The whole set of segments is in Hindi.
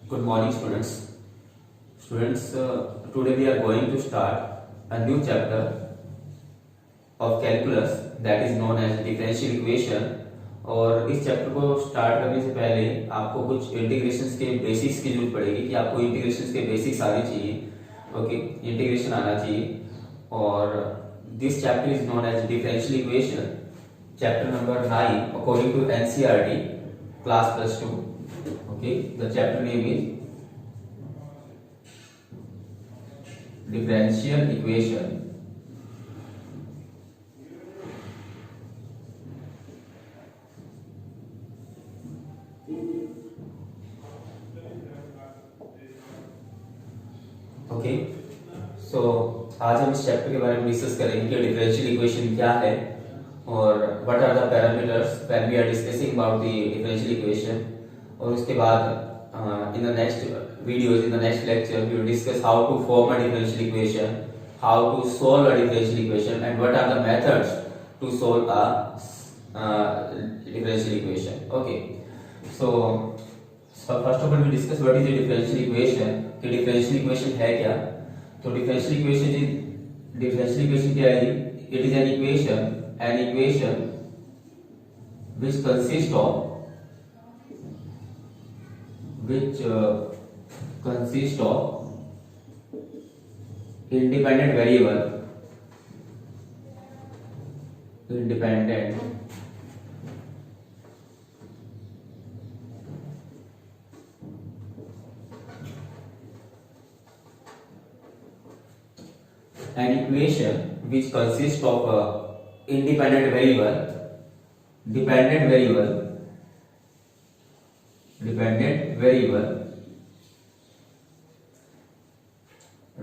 Good morning, students. Today we are going to start a new chapter of calculus that is known as differential equation. और इस चैप्टर को स्टार्ट करने से पहले आपको कुछ इंटीग्रेशंस के बेसिक्स की जरूरत पड़ेगी कि आपको इंटीग्रेशंस के बेसिक्स आने चाहिए. ओके, इंटीग्रेशन आना चाहिए. और this chapter is known as differential equation, chapter number 9 according to NCERT class +2. Okay, the chapter name is differential equation. Okay, so आज हम इस चैप्टर के बारे में डिस्कस करेंगे कि डिफरेंशियल इक्वेशन क्या है और what are the parameters when we are discussing about the differential equation. और उसके बाद in the next videos, in the next lecture we will discuss how to form a differential equation, how to solve a differential equation and what are the methods to solve a differential equation. Okay, so first of all we discuss what is a differential equation. कि डिफरेंशियल इक्वेशन है क्या. तो डिफरेंशियल इक्वेशन क्या है? It is an equation which consists of independent variable an equation which consists of a independent variable, dependent variable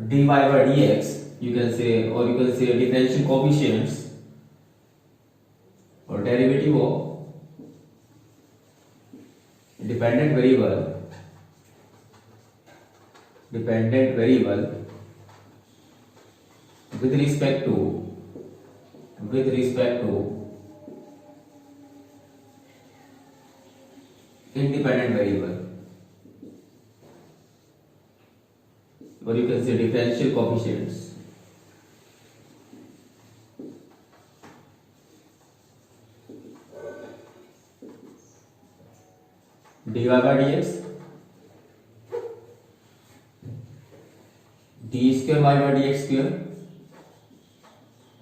dy by dx, you can say, or you can say differential coefficients or derivative of dependent variable with respect to independent variable, or you can say differential coefficients. dy by dx, d square y by dx square,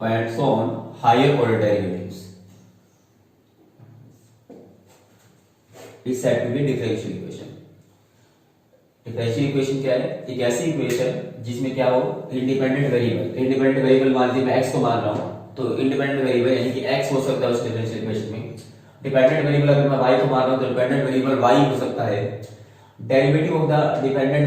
and so on, higher order derivatives is said to be differential equation. Differential equation क्या है? एक ऐसी इक्वेशन जिसमें क्या हो, इंडिपेंडेंट वेरिएबल मान लीजिए मैं x को मान रहा हूं, तो इंडिपेंडेंट वेरिएबल यानी कि x हो सकता है उस डिफरेंशियल इक्वेशन में. डिपेंडेंट वेरिएबल अगर मैं y को मान रहा हूं तो डिपेंडेंट वेरिएबल y हो सकता है. Derivative of the dependent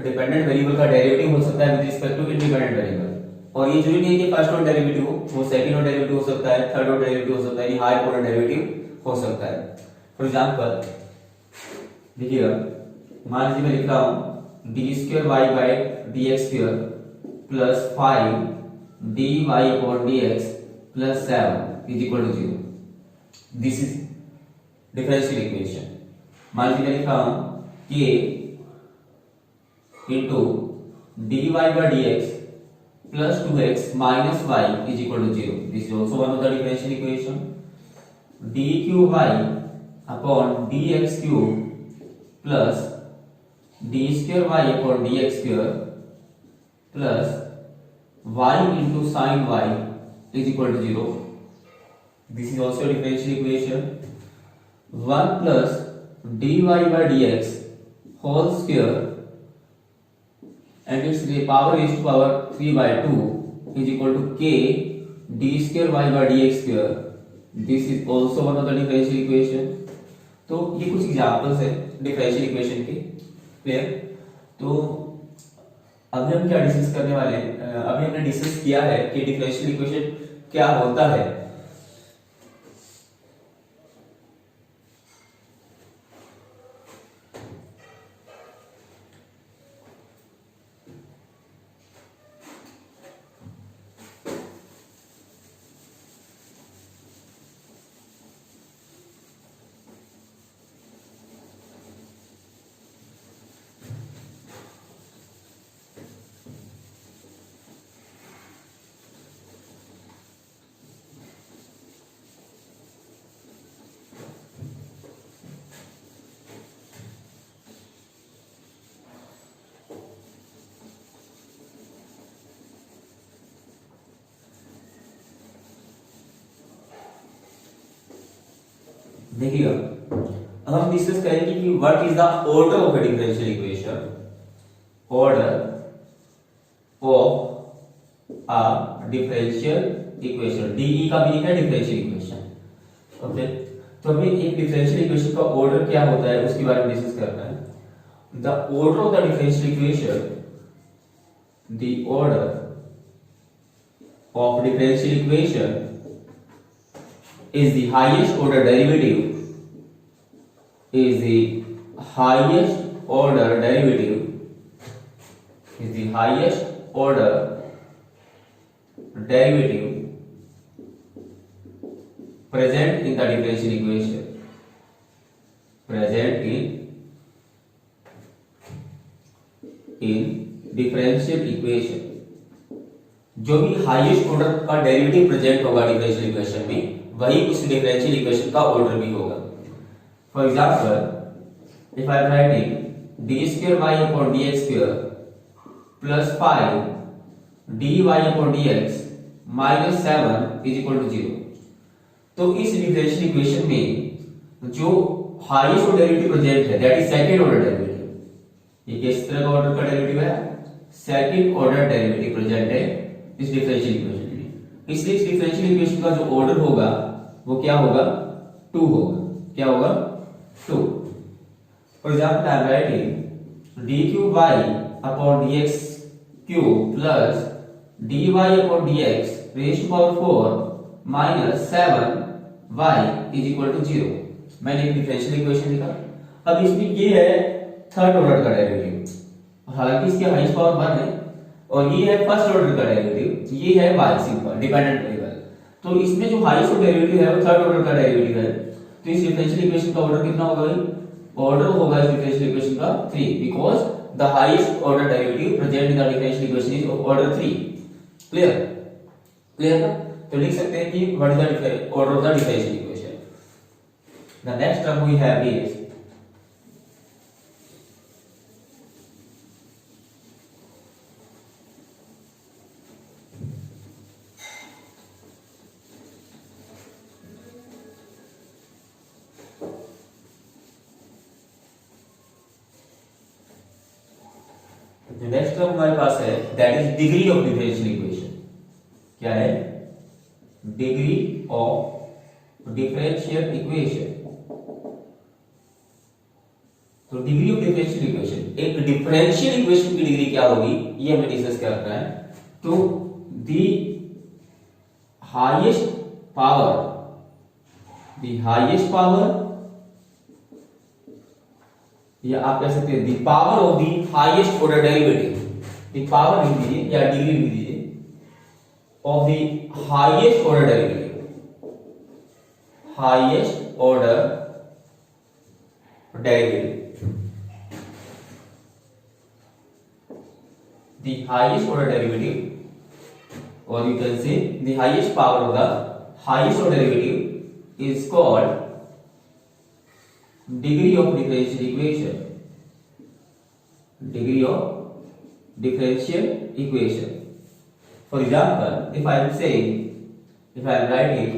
dependent variable का डेरिवेटिव हो सकता है with respect to independent variable. और ये जरूरी नहीं है कि फर्स्ट ऑर्डर डेरिवेटिव हो, वो सेकंड ऑर्डर डेरिवेटिव हो सकता है, थर्ड ऑर्डर डेरिवेटिव हो सकता है, हायर ऑर्डर डेरिवेटिव हो सकता है. फॉर एग्जांपल देखिए, मान लीजिए मैं लिख रहा हूं d square y by d x square plus 5 d y upon d x plus 7 is equal to 0. This is differential equation. मान लीजिए मैं लिख रहा हूं k into d y by d x plus 2x minus y is equal to 0. This is also one of the differential equation. dqy upon dx cube plus d square y upon dx square plus y into sin y is equal to 0. This is also a differential equation. 1 plus dy by dx whole square and its power raised to power 3 by 2 is equal to k d square y by dx square. This is also one of the differential equation. तो ये कुछ एग्जांपल्स है डिफरेंशियल इक्वेशन के. क्लियर? तो अभी हम क्या डिस्कस करने वाले हैं? अभी हमने डिस्कस किया है कि डिफरेंशियल इक्वेशन क्या होता है. देखिएगा, अब हम डिस्कस करेंगे कि what is the order of a differential equation. Order of a differential equation, DE का मीनिंग है डिफरेंशियल इक्वेशन। ओके, तो हमें एक डिफरेंशियल इक्वेशन का ऑर्डर क्या होता है उसके बारे में डिस्कस करना है। The order of the differential equation, the order of differential equation is the highest order derivative, is the highest order derivative, is the highest order derivative present in the differential equation, present in differential equation। जो भी हाईएस्ट ऑर्डर का डेरिवेटिव प्रेजेंट होगा डिफरेंशियल इक्वेशन में, वही उस डिफरेंशियल इक्वेशन का ऑर्डर भी होगा। For example, if I am writing d square y upon d x square plus 5 d y upon d x minus 7 is equal to 0, तो इस डिफरेंशियल इक्वेशन में जो हाईएस्ट ऑर्डर डेरिवेटिव प्रेजेंट है that is second order derivative. ये किस तरह का ऑर्डर का डेरिवेटिव है? सेकंड ऑर्डर डेरिवेटिव प्रेजेंट है इस डिफरेंशियल इक्वेशन में। इसलिए इस डिफरेंशियल इक्वेशन का जो ऑर्डर होगा वो क्या होगा? 2 होगा। क्या होगा? 2। For example, I am writing d cube y upon d x cube plus d y upon d x raise to power 4 minus 7 y is equal to 0। मैंने एक डिफरेंशियल इक्वेशन लिखा। अब इसमें ये है थर्ड ऑर्डर का डेरिवेटिव, हालांकि इसकी हाईएस्ट पावर 1 है, और ये है फर्स्ट ऑर्डर का डेरिवेटिव, ये है y सिंपल डिपेंडेंट वेरिएबल। तो इसमें जो हाईएस्ट डेरिवेटिव है वो थर्ड ऑर्डर का डेरिवेटिव है, तो इस डिफरेंशियल इक्वेशन का ऑर्डर कितना होगा भाई? ऑर्डर होगा इस डिफरेंशियल इक्वेशन का 3, because the highest order derivative present in the differential equation is of order 3। Clear? Clear ना? तो लिख सकते हैं कि what is the order of the differential equation. The next term we have is next term हमारे पास है that is degree of differential equation. क्या है? Degree of differential equation. तो डिग्री ऑफ डिफरेंशियल इक्वेशन, एक डिफरेंशियल इक्वेशन की डिग्री क्या होगी ये हमें डिस्कस करना है। तो द हाईएस्ट पावर, या आप कह सकते हैं the power of the highest order derivative, the power लिख दीजिए या डिग्री लिख दीजिए, of the highest order derivative, highest order derivative, the highest order derivative, or you can say the highest power of the highest order derivative is called degree of differential equation, degree of differential equation। For example, if I am saying, if I am writing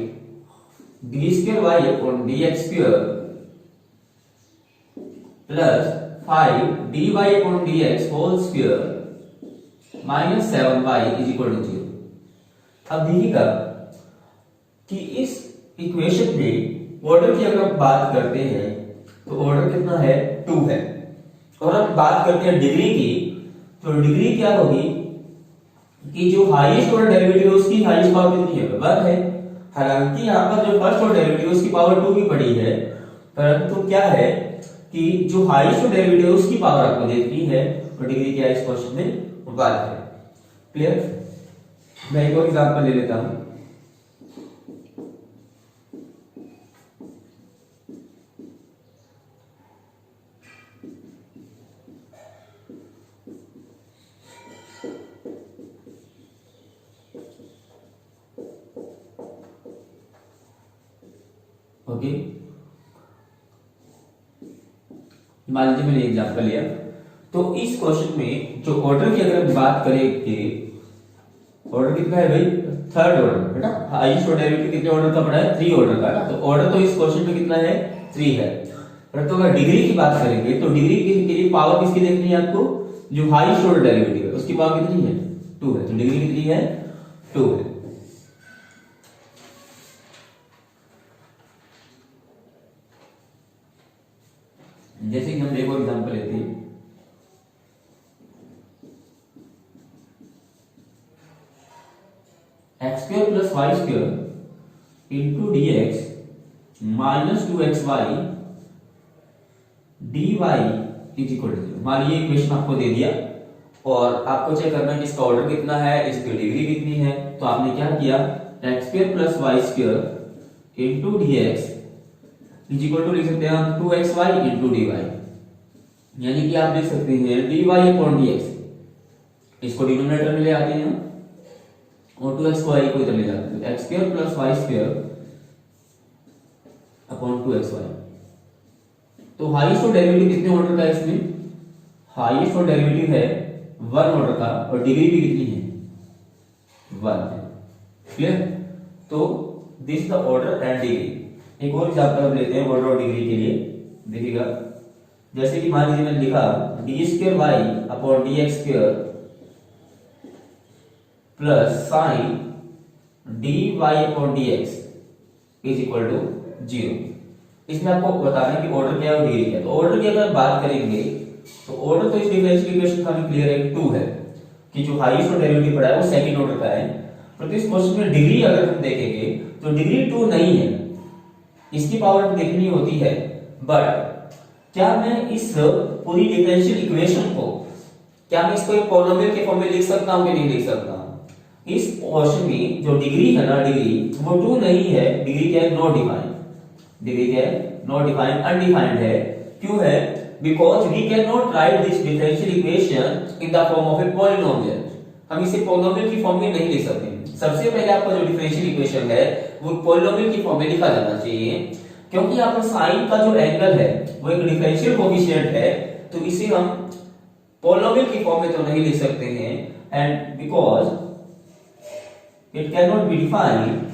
d square y upon dx square plus 5 dy upon dx whole square minus 7y is equal to 0। अब देखिएगा कि इस इक्वेशन में ऑर्डर की अगर हम बात करते हैं तो ऑर्डर कितना है? 2 है। और हम बात करते हैं डिग्री की, तो डिग्री क्या होगी कि जो हाईएस्ट ऑर्डर डेरिवेटिव है उसकी हाईएस्ट पावर कितनी है? 1 है। हालांकि यहाँ पर जो फर्स्ट ऑर्डर डेरिवेटिव उसकी पावर 2 भी पड़ी है, परंतु क्या है कि जो हाईएस्ट ऑर्डर डेरिवेटिव है उसकी पावर आपको देती है, और डिग्री क्या है इस क्वेश्चन में? 1 है। क्लियर? मैं एक और एग्जांपल ले लेता हूं। ओके, मान लीजिए मैंने एग्जांपल लिया, तो इस क्वेश्चन में जो ऑर्डर की अगर हम बात करें कि ऑर्डर कितना है भाई? थर्ड ऑर्डर बेटा, हाईएस्ट ऑर्डर डेरिवेटिव कितने ऑर्डर का पड़ा है? 3 ऑर्डर का ना। तो ऑर्डर तो इस क्वेश्चन में कितना है? 3 है। पर तो अगर डिग्री की बात करेंगे तो डिग्री के लिए पावर किसकी देखनी है आपको? जो हाईएस्ट ऑर्डर डेरिवेटिव है उसकी पावर कितनी है? 2 है। तो डिग्री कितनी है? 2 है। जैसे कि हम एक और एग्जांपल लेते हैं, x square plus y square into d x minus 2xy dy is equal to 0। मान लीजिए इक्वेशन आपको दे दिया और आपको चेक करना है कि इसका ऑर्डर कितना है, इसकी डिग्री कितनी है। तो आपने क्या किया, x square plus y square into d x is equal to लिख सकते हैं हम 2xy इंटू dy, यानी कि आप लिख सकते हैं dy अपॉन dx, इसको डिनोमिनेटर में ले आते हैं और 2xy को इधर ले जाते हैं, x square plus y square upon 2xy। तो हाईएस्ट डेरिवेटिव कितने ऑर्डर का है इसमें? हाईएस्ट डेरिवेटिव है 1 ऑर्डर का और डिग्री भी कितनी है? 1 है। क्लियर? तो this the order and degree. एक और एग्जांपल हम लेते हैं ऑर्डर और डिग्री के लिए, देखिएगा। जैसे कि मान लीजिए मैंने लिखा d square y upon d x square plus sine d y upon d x is equal to 0। इसमें आपको बताना है कि ऑर्डर क्या है और डिग्री क्या है। तो ऑर्डर की अगर बात करेंगे तो ऑर्डर तो इस डिफरेंशियल इक्वेशन का भी क्लियर है, 2 है कि जो हाईएस्ट डेरिवेटिव पड़ा है वो सेकंड ऑर्डर का है। परंतु इस क्वेश्चन में डिग्री अगर हम देखेंगे तो डिग्री 2 नहीं है, इसकी पावर देखनी होती है। बट क्या मैं इस पूरी डिफरेंशियल इक्वेशन को, क्या मैं इसको एक पॉलिनोमियल के फॉर्म में लिख सकता हूं कि नहीं लिख सकता? इस क्वेश्चन में जो डिग्री है ना, डिग्री वो 2 नहीं है, डिग्री क्या है? Not defined. डिग्री क्या है? नॉट डिफाइंड, अनडिफाइंड है। क्यों है? Because we can not write this differential equation in the form of a polynomial. हम इसे पॉलिनोमियल की फॉर्म में नहीं लिख सकते। सबसे पहले आपका जो डिफरेंशियल इक्वेशन है वो पॉलिनोमियल की फॉर्म में लिखा जाना चाहिए, क्योंकि यहाँ पर साइन का जो एंगल है वो एक डिफरेंशियल कोएफिशिएंट है, तो इसे हम पॉलिनोमियल की फॉर्म में तो नहीं लिख सकते हैं। And because it can not be defined,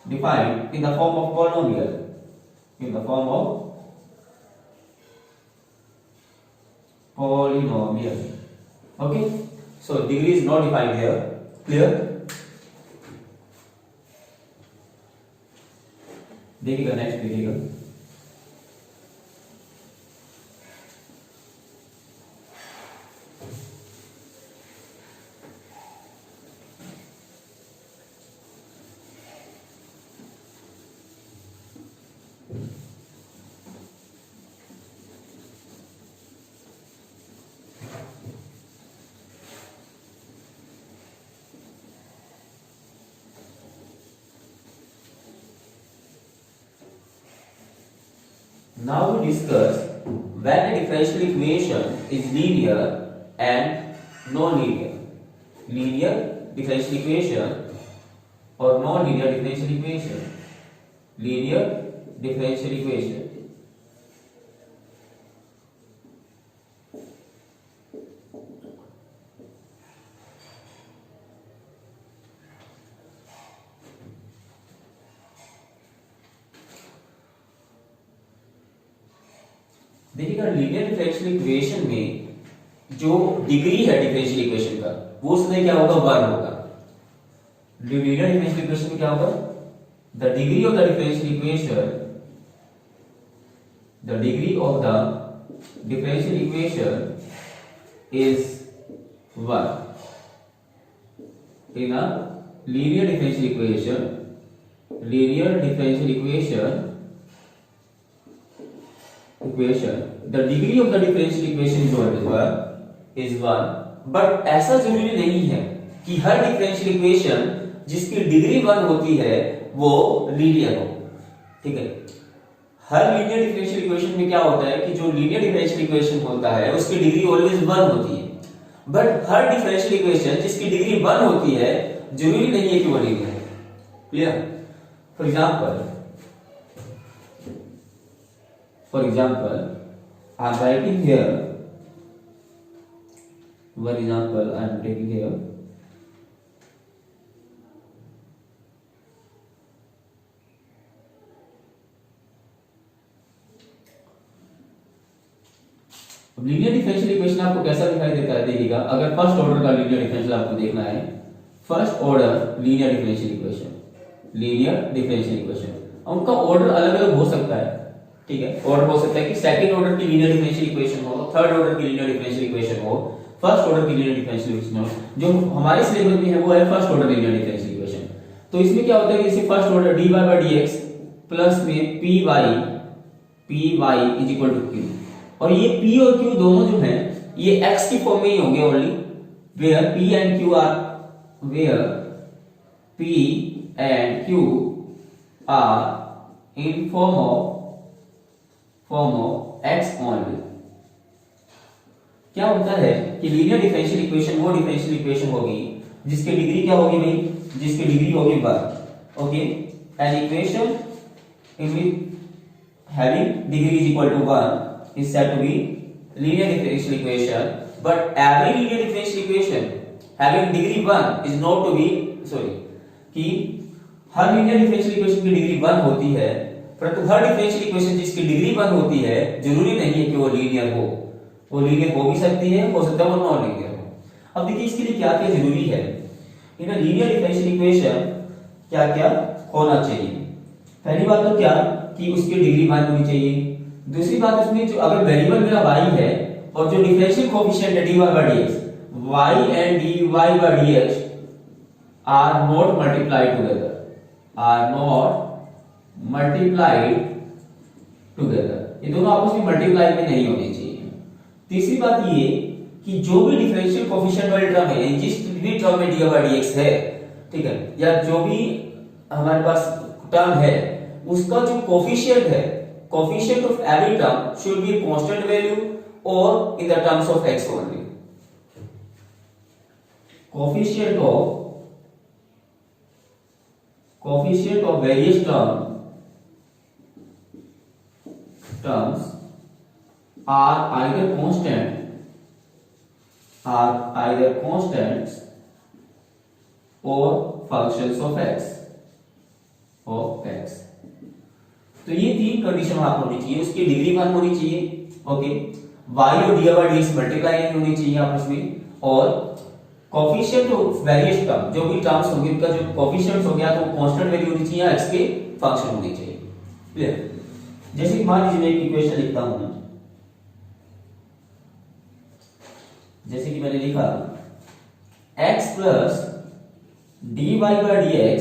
defined in the form of polynomial, in the form of polynomial. Okay, so degree is not defined here. Clear? देखिएगा, नेक्स्ट देखिएगा। Now we discuss when a differential equation is linear and non-linear. Linear differential equation or non-linear differential equation. Linear differential equation. देखिएगा, लीनियर डिफरेंशियल इक्वेशन में जो डिग्री है डिफरेंशियल इक्वेशन का वो सदैव क्या होगा? 1 होगा। लीनियर डिफरेंशियल इक्वेशन में क्या होगा? The degree of the differential equation, the degree of the differential equation is 1 in a linear differential equation. Linear differential equation the degree of the differential equation is 1, but ऐसा जरूरी नहीं है कि हर डिफरेंशियल इक्वेशन जिसकी डिग्री 1 होती है वो लीनियर हो। ठीक है, हर लीनियर डिफरेंशियल इक्वेशन में क्या होता है कि जो लीनियर डिफरेंशियल इक्वेशन होता है उसकी डिग्री ऑलवेज 1 होती है, बट हर डिफरेंशियल इक्वेशन जिसकी डिग्री 1 होती है जरूरी नहीं है कि वो लीनियर है। Clear? For example, I am writing here one example I am taking here. Linear differential equation आपको कैसा दिखाई देता है, देखिएगा अगर फर्स्ट ऑर्डर का लीनियर डिफरेंशियल आपको देखना है, first order linear differential equation, linear differential equation, उनका ऑर्डर अलग अलग हो सकता है, ठीक है। ऑर्डर हो सकता है कि सेकंड ऑर्डर की लीनियर डिफरेंशियल इक्वेशन हो, थर्ड ऑर्डर की लीनियर डिफरेंशियल इक्वेशन हो, फर्स्ट ऑर्डर की लीनियर डिफरेंशियल इक्वेशन हो। जो हमारे सिलेबस में है वो है first order linear differential equation. तो इसमें क्या होता है कि जैसे first order dy by dx plus में py is equal to q, और ये p और q दोनों जो हैं ये x की फॉर्म में ही होंगे only, where p and q are in form of x only. क्या होता है कि लीनियर डिफरेंशियल इक्वेशन वो डिफरेंशियल इक्वेशन होगी जिसकी डिग्री क्या होगी भाई, जिसकी डिग्री होगी 1, okay. An equation in which having degree is equal to 1 is said to be linear differential equation, but every linear differential equation having degree 1 is not to be कि हर linear differential equation की डिग्री 1 होती है, परंतु हर differential equation जिसकी डिग्री 1 होती है जरूरी नहीं है कि वो लीनियर हो, वो लीनियर हो भी सकती है, हो सकता है वो नॉन लीनियर हो। अब देखिए इसके लिए क्या क्या जरूरी है, इन लीनियर डिफरेंशियल इक्वेशन क्या क्या होना चाहिए। पहली बात तो क्या कि उसकी डिग्री 1 होनी चाहिए। दूसरी बात उसमें जो अगर वेरिएबल मेरा y है और जो डिफरेंशियल कोएफिशिएंट है dy by dx, y and dy by dx are not multiplied together, ये दोनों आपस में मल्टीप्लाई में नहीं होने चाहिए। तीसरी बात ये कि जो भी डिफरेंशियल कोएफिशिएंट वाली टर्म है, जिस भी टर्म में dy by dx है, ठीक है, या जो भी हमारे पास टर्म है उसका जो कोएफिशिएंट है, coefficient of every term should be constant value or in the terms of x only. Coefficient of various terms are either constants or functions of x. तो ये तीन कंडीशन वहां होनी चाहिए, उसकी डिग्री 1 होनी चाहिए, ओके, y और dy by dx मल्टीप्लाई नहीं होनी चाहिए आपस में, और कोएफिशिएंट ऑफ वेरियस टर्म, जो भी टर्म्स होंगे उनका जो कोएफिशिएंट्स हो गया तो कांस्टेंट वैल्यू होनी चाहिए, x के फंक्शन होने चाहिए। क्लियर? जैसे कि मान लीजिए मैं एक इक्वेशन लिखता हूं ना, जैसे कि मैंने लिखा x plus dy by dx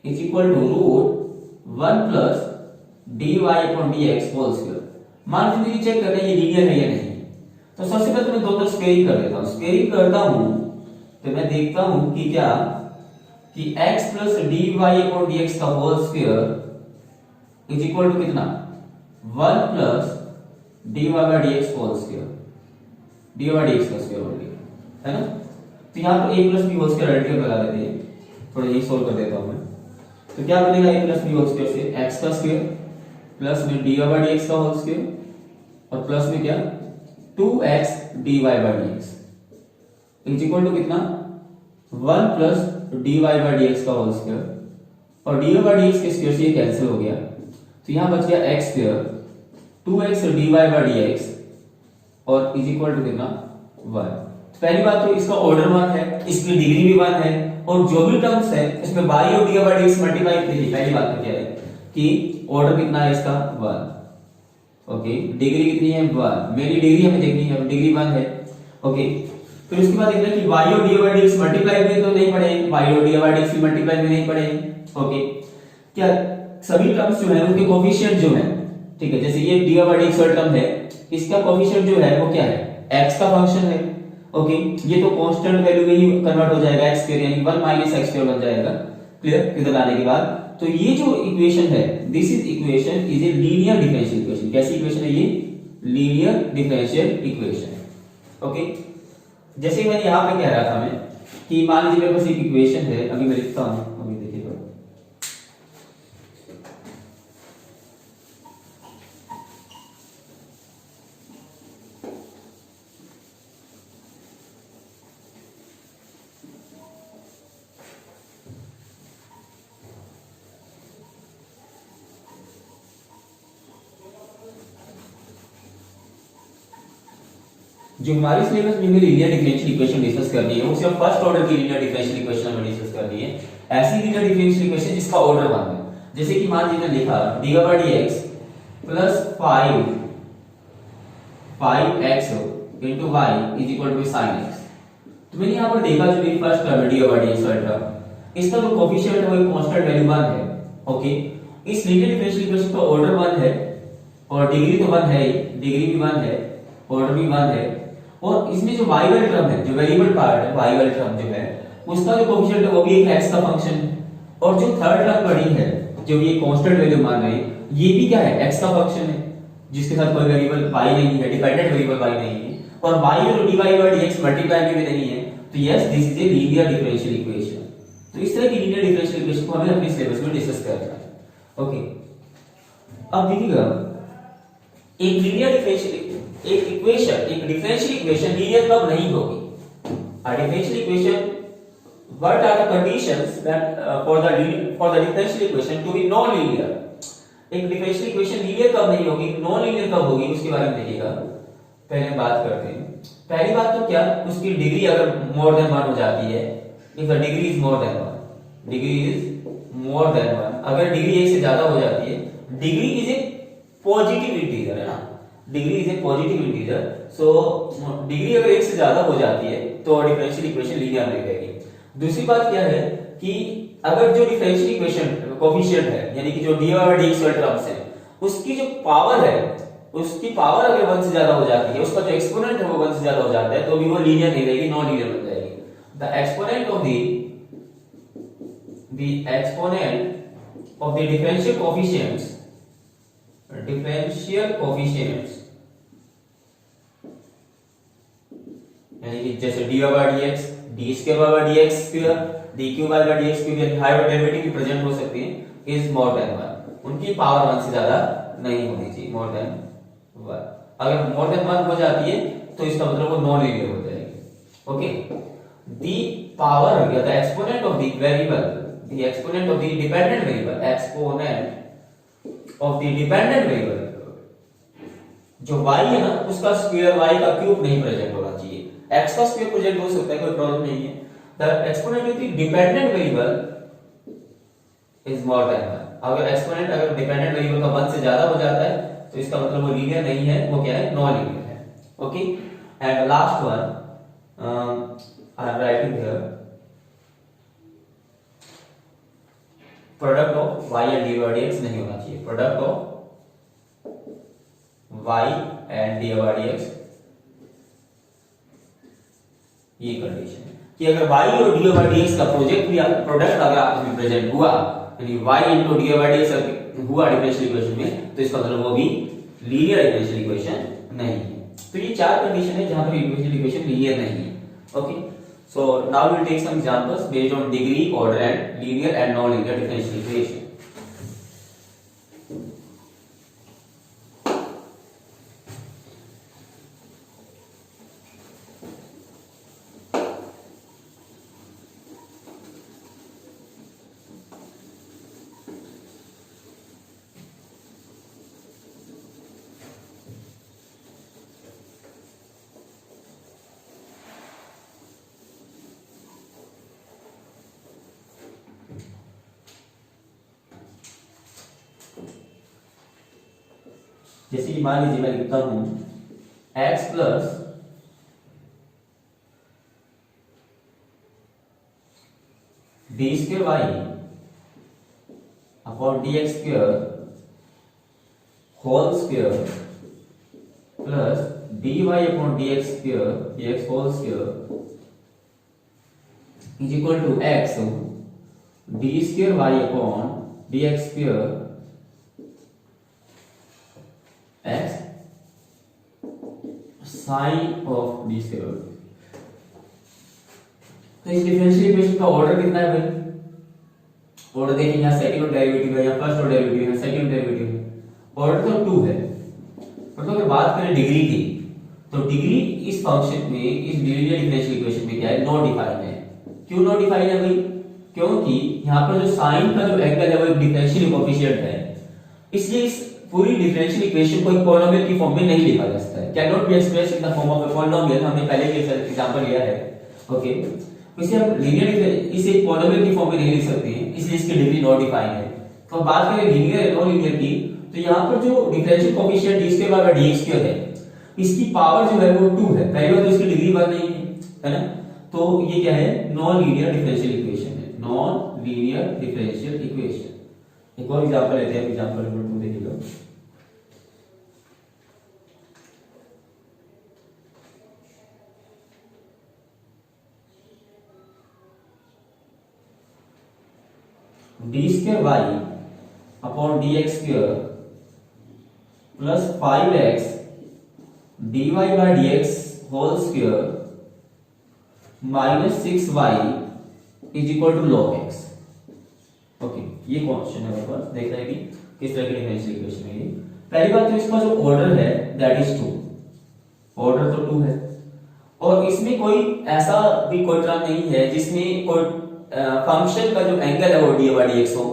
is equal to root 1 plus dy upon dx whole square. मान लीजिए मुझे चेक करना है ये लीनियर है या नहीं, तो सबसे पहले तो मैं दो तरफ स्क्वायरिंग कर देता हूं। स्क्वायरिंग करता हूं तो मैं देखता हूं कि क्या कि x plus dy upon dx का whole square is equal to कितना, 1 plus dy by dx whole square, dy by dx का स्क्वायर हो गया, है ना। तो यहां पर a plus b whole square ultimate लगा देते हैं, थोड़ा ये सोल्व कर देता हूं मैं। तो क्या बनेगा a plus b whole square से x का स्क्वायर प्लस में dy by dx का होल स्क्वायर और प्लस में क्या 2x dy by dx is equal to कितना 1 प्लस dy by dx का होल स्क्वायर, और dy by dx के स्क्वायर से ये कैंसिल हो गया, तो यहां बच गया x square 2x dy by dx और इज इक्वल टू कितना 1। पहली बात तो इसका ऑर्डर 1 है, इसकी डिग्री भी 1 है, और जो भी टर्म्स है इसमें y और dy by dx मल्टीप्लाई कीजिए। पहली बात तो क्या है कि ऑर्डर कितना है इसका 1, ओके, डिग्री कितनी है 1, मेरी डिग्री हमें देखनी है, डिग्री 1 है, ओके। फिर उसके बाद देखना कि y और dy by dx मल्टीप्लाई में तो नहीं पड़े, y और dy by dx भी मल्टीप्लाई में नहीं पड़े, ओके। क्या सभी टर्म्स जो है उनके कोएफिशिएंट जो है, ठीक है, जैसे ये dy by dx वाला टर्म है, इसका कोएफिशिएंट जो है वो क्या है x का फंक्शन है, ओके। ये तो कांस्टेंट वैल्यू में ही कन्वर्ट हो जाएगा, x स्क्वायर यानी 1 माइनस x स्क्वायर बन जाएगा। क्लियर? इधर लाने के बाद तो ये जो इक्वेशन है, this is equation is a linear differential equation. कैसी इक्वेशन है ये? Linear differential equation, okay. जैसे मैंने यहां पे कह रहा था मैं कि मान लीजिए मेरे पास एक इक्वेशन है, अभी मैं लिखता हूं, अभी देखिएगा, जो हमारी सिलेबस में लीनियर डिफरेंशियल इक्वेशन डिस्कस करनी है वो सिर्फ फर्स्ट ऑर्डर की लीनियर डिफरेंशियल इक्वेशन हमें डिस्कस करनी है। ऐसी लीनियर डिफरेंशियल इक्वेशन जिसका ऑर्डर 1 है, जैसे कि मान लीजिए लिखा dx plus 5x into y is equal to sin x। तो मैंने यहाँ पर देखा जो मेरी फर्स्ट टर्म है dx वाला टर्म, इसका जो कोफिशिएंट है वो एक कांस्टेंट वैल्यू 1 है। ओके, इस लीनियर डिफरेंशियल इक्वेशन का ऑर्डर 1 है और डिग्री तो 1 है, डिग्री भी 1 है, ऑर्डर भी 1 है। और इसमें जो y वाला टर्म है, जो वेरिएबल पार्ट है, y वाला टर्म जो है उसका जो कोफिशिएंट है वो भी एक x का फंक्शन है। और जो थर्ड टर्म पड़ी है जो ये कांस्टेंट वैल्यू मान रहे हैं, ये भी क्या है, x का फंक्शन है, जिसके साथ कोई वेरिएबल y नहीं है, डिपेंडेंट वेरिएबल y नहीं है, और y और dy by dx मल्टीप्लाई में भी नहीं है। तो yes, this is a linear differential equation. तो इस तरह की लीनियर डिफरेंशियल इक्वेशन को हमें अपने सिलेबस में डिस्कस करना है। ओके, अब देखिएगा एक लीनियर डिफरेंशियल एक डिफरेंशियल इक्वेशन लीनियर कब नहीं होगी? A differential equation, what are the conditions that for the differential equation to be non-linear? एक डिफरेंशियल इक्वेशन लीनियर कब नहीं होगी, नॉन लीनियर कब होगी, उसके बारे में देखिएगा। पहले बात करते हैं। पहली बात तो क्या, उसकी डिग्री अगर मोर देन 1 हो जाती है, if the degree is more than 1, degree is more than 1, अगर डिग्री 1 से ज्यादा हो जाती है, degree is a positive integer है ना, degree is a positive integer, so degree अगर 1 से ज्यादा हो जाती है तो डिफरेंशियल इक्वेशन लीनियर नहीं रहेगी। दूसरी बात क्या है कि अगर जो डिफरेंशियल इक्वेशन कोफिशिएंट है, यानी कि जो dy और dx वाले टर्म्स है, उसकी जो पावर है, उसकी पावर अगर 1 से ज्यादा हो जाती है, उसका जो एक्सपोनेंट है वो 1 से ज्यादा हो जाता है, तो भी वो लीनियर नहीं रहेगी, नॉन लीनियर बन जाएगी। The exponent of the differential coefficients यानी कि जैसे dy by dx, d square by dx square, dq by dx cube, यानी हायर डेरिवेटिव भी प्रेजेंट हो सकते हैं, इज मोर देन 1, उनकी पावर 1 से ज्यादा नहीं होनी चाहिए, मोर देन 1। अगर मोर देन 1 हो जाती है तो इसका मतलब वो नॉन लीनियर हो जाएगी। ओके, द पावर या the exponent of the variable, the exponent of the dependent variable, exponent of the dependent variable, जो y है ना, उसका स्क्वायर y का क्यूब नहीं प्रेजेंट होना चाहिए, x का स्क्वायर प्रेजेंट हो सकता है, कोई प्रॉब्लम नहीं है। The exponent of the dependent variable is more than 1। अगर एक्सपोनेंट अगर डिपेंडेंट वेरिएबल का 1 से ज्यादा हो जाता है तो इसका मतलब वो लीनियर नहीं है, वो क्या है, नॉन लीनियर है। Okay, and last one I am writing here, product of y and dy by dx नहीं होना चाहिए, product of y and dy by dx, ये कंडीशन है कि अगर y और dy by dx का प्रोडक्ट अगर आपस में प्रेजेंट हुआ, यानी y into dy by dx हुआ डिफरेंशियल इक्वेशन में, तो इसका मतलब वो भी लीनियर डिफरेंशियल इक्वेशन नहीं है। तो ये 4 कंडीशन है जहां पर डिफरेंशियल इक्वेशन लीनियर नहीं है। Okay, so now we will take some examples based on degree, order and linear and non linear differential equation. जैसे कि मान लीजिए मैं लिखता हूं x plus d square y upon d x square whole square plus d y upon d x square d x whole square is equal to x d square y upon d x square x sine of d square. तो इस डिफरेंशियल इक्वेशन का ऑर्डर कितना है भाई? ऑर्डर देखिए, यहाँ सेकंड डेरिवेटिव है, यहाँ फर्स्ट डेरिवेटिव है, सेकंड डेरिवेटिव है, ऑर्डर तो 2 है। तो अगर बात करें डिग्री की, तो डिग्री इस फंक्शन में, इस लीनियर डिफरेंशियल इक्वेशन में क्या है, नॉट डिफाइंड है। क्यों नॉट डिफाइंड है भाई? क्योंकि यहाँ पर जो साइन का जो एंगल है वो एक डिफरेंशियल कोएफिशिएंट है, इसलिए इस पूरी डिफरेंशियल इक्वेशन को एक पॉलिनोमियल की फॉर्म में नहीं लिखा जा सकता है, can not be expressed in the form of a polynomial, हमने पहले भी एग्जांपल लिया है। ओके, इसे हम लीनियर इसे पॉलिनोमियल की फॉर्म में नहीं लिख सकते हैं, इसलिए इसकी डिग्री नॉट डिफाइंड है। तो बात करें लीनियर और नॉन लीनियर की, तो यहाँ पर जो differential coefficient d square by dx है, इसकी पावर जो है वो 2 है, पहली बात तो इसकी डिग्री 1 नहीं है ना, तो ये क्या है, नॉन लीनियर डिफरेंशियल इक्वेशन है, नॉन लीनियर डिफरेंशियल इक्वेशन। एक और एग्जांपल लेते हैं, एग्जांपल नंबर 2 देखिए लो। D square y upon d x square plus 5x dy by dx whole square minus 6y is equal to log x। Okay, ये क्वेश्चन है, ऊपर देख रहे हैं कि किस तरह की डिफरेंशियल इक्वेशन है ये। पहली बात तो इसका जो ऑर्डर है दैट इज 2, ऑर्डर तो 2 है, और इसमें कोई ऐसा भी कोई टर्म नहीं है जिसमें कोई फंक्शन का जो एंगल है वो dy बाय dx हो,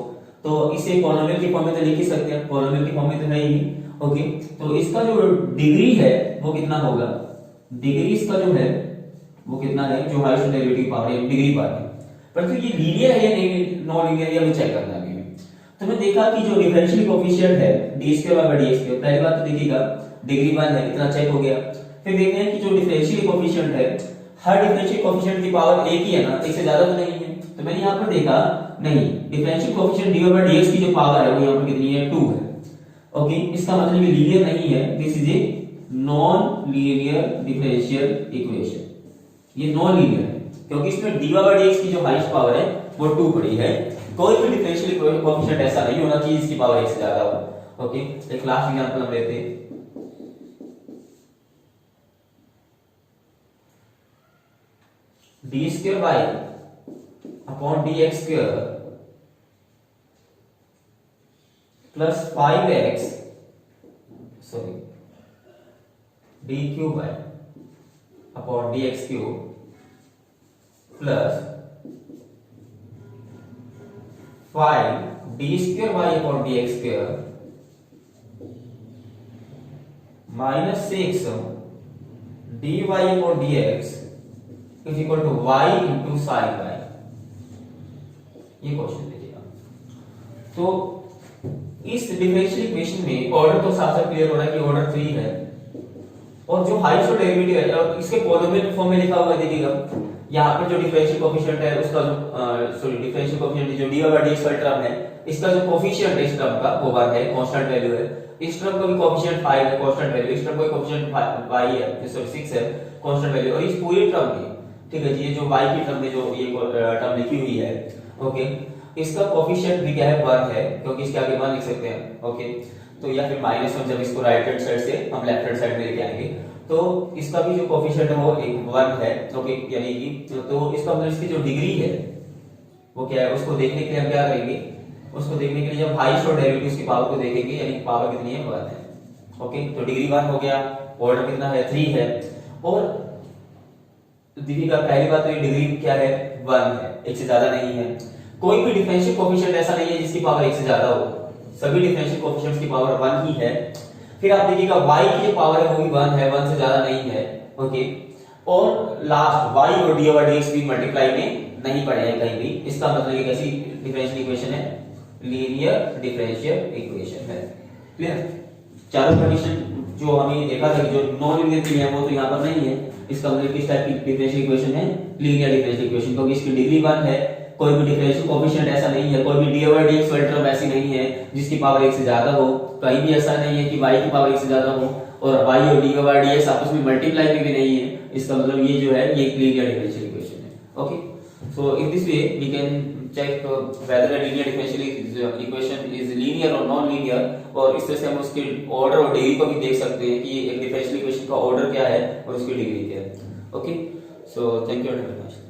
तो इसे पॉलिनोमियल की फॉर्म में तो लिख ही सकते हैं, पॉलिनोमियल की फॉर्म में तो है ही। ओके, तो इसका जो डिग्री है वो कितना होगा, डिग्री इसका जो है वो कितना है, जो हाईएस्ट डेरिवेटिव पावर है डिग्री पावर है, परंतु ये लीनियर है या नहीं, नॉन लीनियर है, हमें चेक करना है। तो मैं देखा कि जो डिफरेंशियल कोएफिशिएंट है d square by dx square, पहली बात तो देखिएगा डिग्री 1 है, इतना चेक हो गया। फिर देखते हैं कि जो डिफरेंशियल कोएफिशिएंट है, हर डिफरेंशियल कोएफिशिएंट की पावर एक ही है ना, एक से ज्यादा तो नहीं है, तो मैंने यहाँ पर देखा नहीं, differential coefficient dy by dx की जो पावर है वो यहाँ पर कितनी है, 2 है। ओके, इसका मतलब ये लीनियर नहीं है, this is a non linear differential equation, ये नॉन लीनियर है क्योंकि इसमें dy बाय dx की जो हाईएस्ट पावर है वो 2 पड़ी है, कोई भी डिफरेंशियल कोएफिशिएंट ऐसा नहीं होना चाहिए जिसकी पावर 1 से ज्यादा हो। ओके, एक लास्ट एग्जांपल हम लेते हैं, d square y upon d x square plus 5x sorry d cube y upon d x cube plus 5 d square y upon d x square minus 6 d y upon d x is equal to y into sine y। ये क्वेश्चन देखिएगा, तो इस डिफरेंशियल इक्वेशन में ऑर्डर तो साफ साफ क्लियर हो रहा है कि ऑर्डर 3 है, और जो हाईएस्ट डेरिवेटिव है और इसके पॉलिनोमियल फॉर्म में लिखा हुआ है, देखिएगा यहाँ पर जो डिफरेंशियल कोएफिशिएंट है उसका जो सॉरी डिफरेंशियल कोएफिशिएंट जो dy बाय dx वाला टर्म है, इसका जो कोएफिशिएंट है इस टर्म का वो 1 है, कांस्टेंट वैल्यू है, इस टर्म का भी कोएफिशिएंट 5 है, कांस्टेंट वैल्यू, इस टर्म का कोएफिशिएंट y है, सॉरी 6 है, कांस्टेंट वैल्यू, और इस पूरे टर्म की, ठीक है जी, ये जो y की टर्म में जो ये टर्म लिखी हुई है, ओके, इसका कोएफिशिएंट भी क्या है, 1 है, क्योंकि इसके आगे 1 लिख सकते हैं। ओके, तो या फिर -1 जब इसको राइट हैंड साइड से हम लेफ्ट हैंड साइड में लेके आएंगे, तो इसका भी जो कोएफिशिएंट है वो 1 है। ओके, यानी कि तो इसका मतलब इसकी जो डिग्री है वो क्या है, उसको देखने के लिए हम क्या करेंगे, उसको देखने के लिए जब हाईएस्ट डेरिवेटिव की पावर को देखेंगे, यानी पावर कितनी है, 1 है। ओके, तो डिग्री 1 हो गया, ऑर्डर कितना है, 3 है, और डिग्री का पहली बात तो ये डिग्री क्या है, 1 है, एक से ज्यादा नहीं है, कोई भी डिफरेंशियल कोएफिशिएंट ऐसा नहीं है जिसकी पावर 1 से ज्यादा हो, सभी डिफरेंशियल कोएफिशिएंट्स की पावर 1 ही है। फिर आप देखिएगा y की जो पावर है वो भी 1 है, 1 से ज्यादा नहीं है। ओके, और लास्ट y और dy बाय dx भी मल्टीप्लाई में नहीं पड़े हैं कहीं भी, इसका मतलब ये कैसी डिफरेंशियल इक्वेशन है, लीनियर डिफरेंशियल इक्वेशन है। क्लियर, चारों कंडीशन जो हमें देखा था कि जो नॉन लीनियर के लिए है वो तो यहाँ पर नहीं है, इसका मतलब किस टाइप की डिफरेंशियल इक्वेशन है, लीनियर डिफरेंशियल इक्वेशन, क्योंकि इसकी डिग्री 1 है, कोई भी डिफरेंशियल कोएफिशिएंट ऐसा नहीं है, कोई भी dy बाय dx वाली टर्म ऐसी नहीं है जिसकी पावर 1 से ज्यादा हो, कहीं भी ऐसा नहीं है कि y की पावर 1 से ज्यादा हो, और y और dy बाय dx आपस में मल्टीप्लाई में भी नहीं है, इसका मतलब ये जो है ये लीनियर डिफरेंशियल इक्वेशन है। Okay, so in this way we can check whether a linear differential equation is linear or non linear, और इस तरह से हम उसके ऑर्डर और डिग्री को भी देख सकते हैं कि एक डिफरेंशियल इक्वेशन का ऑर्डर क्या है और उसकी डिग्री क्या है। Okay, so thank you very much.